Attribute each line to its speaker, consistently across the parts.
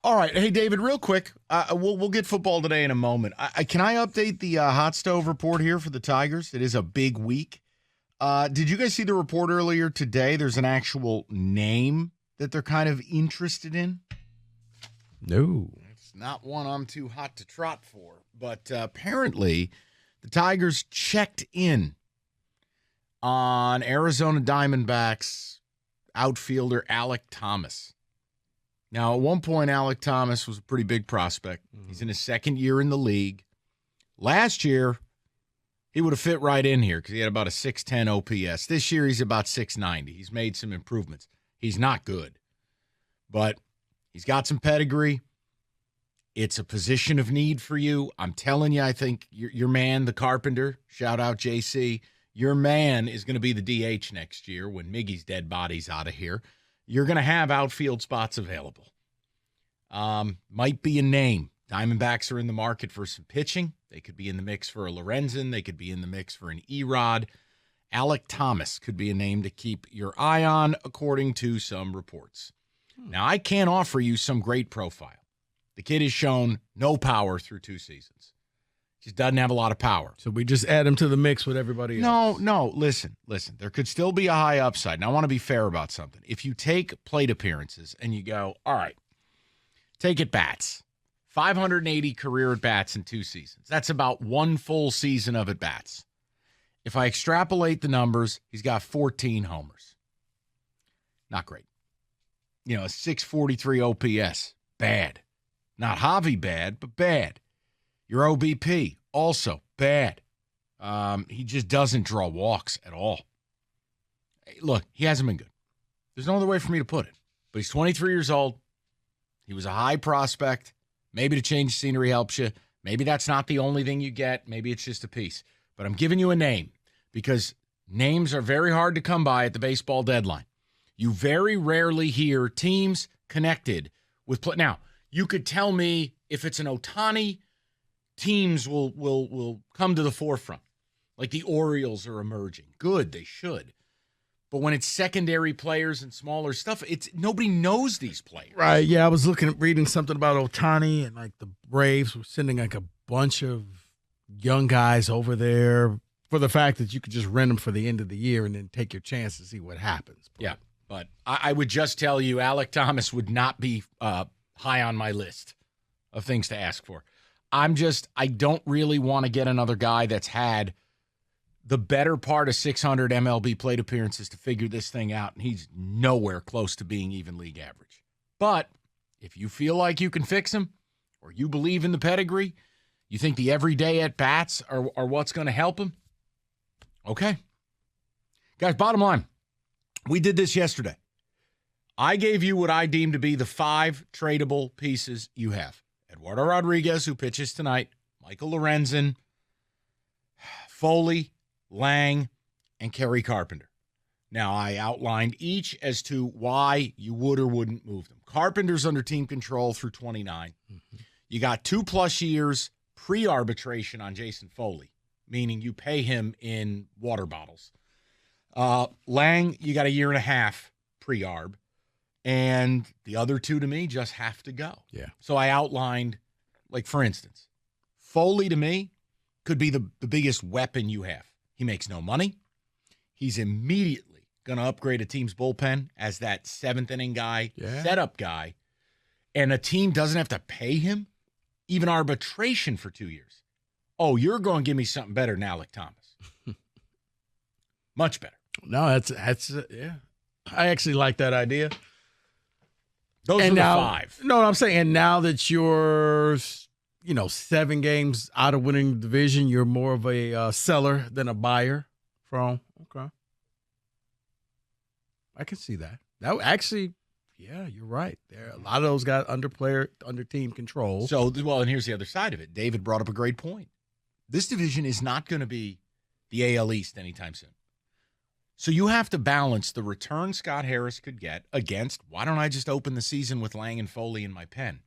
Speaker 1: All right. Hey, David, real quick. We'll get football today in a moment. Can I update the hot stove report here for the Tigers? It is a big week. Did you guys see the report earlier today? There's an actual name that they're kind of interested in.
Speaker 2: No.
Speaker 1: It's not one I'm too hot to trot for. But apparently the Tigers checked in on Arizona Diamondbacks outfielder Alek Thomas. Now, at one point, Alek Thomas was a pretty big prospect. He's in his second year in the league. Last year, he would have fit right in here because he had about a 610 OPS. This year, he's about 690. He's made some improvements. He's not good, but he's got some pedigree. It's a position of need for you. I'm telling you, I think your man, the Carpenter, shout out JC, your man is going to be the DH next year when Miggy's dead body's out of here. You're going to have outfield spots available. Might be a name. Diamondbacks are in the market for some pitching. They could be in the mix for a Lorenzen. They could be in the mix for an Erod. Alek Thomas could be a name to keep your eye on, according to some reports. Now, I can't offer you some great profile. The kid has shown no power through 2 seasons. Just doesn't have a lot of power.
Speaker 2: So we just add him to the mix with everybody else.
Speaker 1: No. Listen. There could still be a high upside. Now, I want to be fair about something. If you take plate appearances and you go, all right, take at bats, 580 career at bats in 2 seasons. That's about 1 full season of at bats. If I extrapolate the numbers, he's got 14 homers. Not great. A 643 OPS. Bad. Not Javi bad, but bad. Your OBP, also bad. He just doesn't draw walks at all. Look, he hasn't been good. There's no other way for me to put it. But he's 23 years old. He was a high prospect. Maybe to change scenery helps you. Maybe that's not the only thing you get. Maybe it's just a piece. But I'm giving you a name because names are very hard to come by at the baseball deadline. You very rarely hear teams connected with Now, you could tell me if it's an Ohtani, teams will come to the forefront. Like the Orioles are emerging. Good, they should. But when it's secondary players and smaller stuff, nobody knows these players.
Speaker 2: Right, yeah, I was reading something about Ohtani and like the Braves were sending like a bunch of young guys over there for the fact that you could just rent them for the end of the year and then take your chance to see what happens.
Speaker 1: But I would just tell you Alek Thomas would not be high on my list of things to ask for. I don't really want to get another guy that's had the better part of 600 MLB plate appearances to figure this thing out, and he's nowhere close to being even league average. But if you feel like you can fix him, or you believe in the pedigree, you think the everyday at-bats are what's going to help him, okay. Guys, bottom line, we did this yesterday. I gave you what I deem to be the 5 tradable pieces you have. Eduardo Rodriguez, who pitches tonight, Michael Lorenzen, Foley, Lang, and Kerry Carpenter. Now, I outlined each as to why you would or wouldn't move them. Carpenter's under team control through 29. Mm-hmm. You got 2+ years pre-arbitration on Jason Foley, meaning you pay him in water bottles. Lang, you got 1.5 years pre-arb. And the other 2 to me just have to go.
Speaker 2: Yeah.
Speaker 1: So I outlined, like, for instance, Foley to me could be the biggest weapon you have. He makes no money. He's immediately going to upgrade a team's bullpen as that 7th inning guy, setup guy. And a team doesn't have to pay him, even arbitration for 2 years. Oh, you're going to give me something better than Alek Thomas. Much better.
Speaker 2: No, that's yeah. I actually like that idea.
Speaker 1: Those are the 5.
Speaker 2: No, I'm saying, and now that you're, 7 games out of winning the division, you're more of a seller than a buyer from. Okay. I can see that. That actually, yeah, you're right. There a lot of those got under team control.
Speaker 1: So, and here's the other side of it. David brought up a great point. This division is not going to be the AL East anytime soon. So you have to balance the return Scott Harris could get against, why don't I just open the season with Lang and Foley in my pen?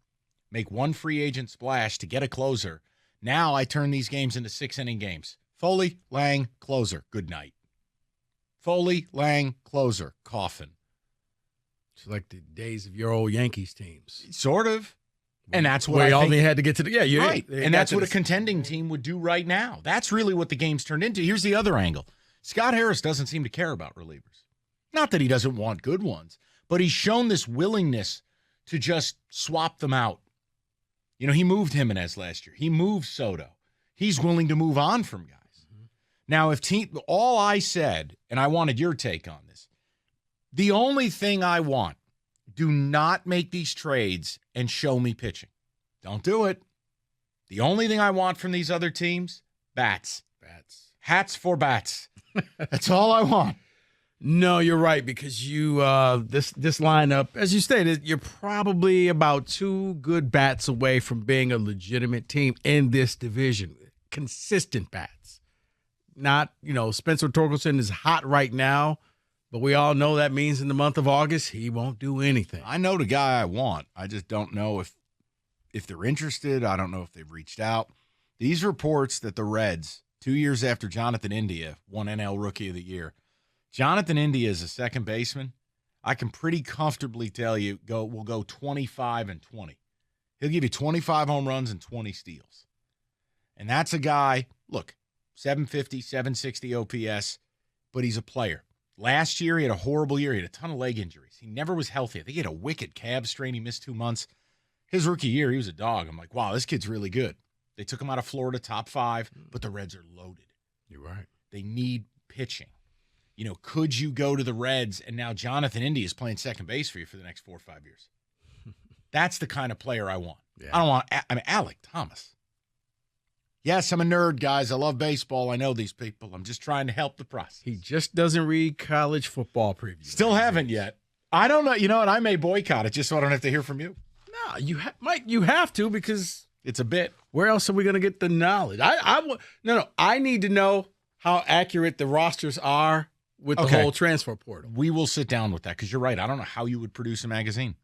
Speaker 1: Make 1 free agent splash to get a closer. Now I turn these games into 6-inning games. Foley, Lang, closer, good night. Foley, Lang, closer, coffin.
Speaker 2: It's like the days of your old Yankees teams.
Speaker 1: Sort of. And that's what
Speaker 2: all they had to get to the
Speaker 1: right. And that's what a contending team would do right now. That's really what the game's turned into. Here's the other angle. Scott Harris doesn't seem to care about relievers. Not that he doesn't want good ones, but he's shown this willingness to just swap them out. You know, he moved Jimenez last year. He moved Soto. He's willing to move on from guys. Mm-hmm. Now, all I said, and I wanted your take on this, the only thing I want, do not make these trades and show me pitching. Don't do it. The only thing I want from these other teams, bats. Hats for bats. That's all I want.
Speaker 2: No, you're right, because you this lineup, as you stated, you're probably about 2 good bats away from being a legitimate team in this division. Consistent bats. Not, Spencer Torkelson is hot right now, but we all know that means in the month of August, he won't do anything.
Speaker 1: I know the guy I want. I just don't know if they're interested. I don't know if they've reached out. These reports that the Reds, 2 years after Jonathan India won NL Rookie of the Year, Jonathan India is a second baseman. I can pretty comfortably tell you we'll go 25 and 20. He'll give you 25 home runs and 20 steals. And that's a guy, look, 750, 760 OPS, but he's a player. Last year, he had a horrible year. He had a ton of leg injuries. He never was healthy. I think he had a wicked calf strain. He missed 2 months. His rookie year, he was a dog. I'm like, wow, this kid's really good. They took him out of Florida, top 5, but the Reds are loaded.
Speaker 2: You're right.
Speaker 1: They need pitching. Could you go to the Reds and now Jonathan India is playing second base for you for the next 4 or 5 years? That's the kind of player I want. Yeah. I don't want Alec Thomas. Yes, I'm a nerd, guys. I love baseball. I know these people. I'm just trying to help the process.
Speaker 2: He just doesn't read college football previews.
Speaker 1: Still haven't yet. I don't know. You know what? I may boycott it just so I don't have to hear from you.
Speaker 2: No, Mike, you have to, because
Speaker 1: it's a bit.
Speaker 2: Where else are we going to get the knowledge? I need to know how accurate the rosters are with the whole transfer portal.
Speaker 1: We will sit down with that, because you're right. I don't know how you would produce a magazine.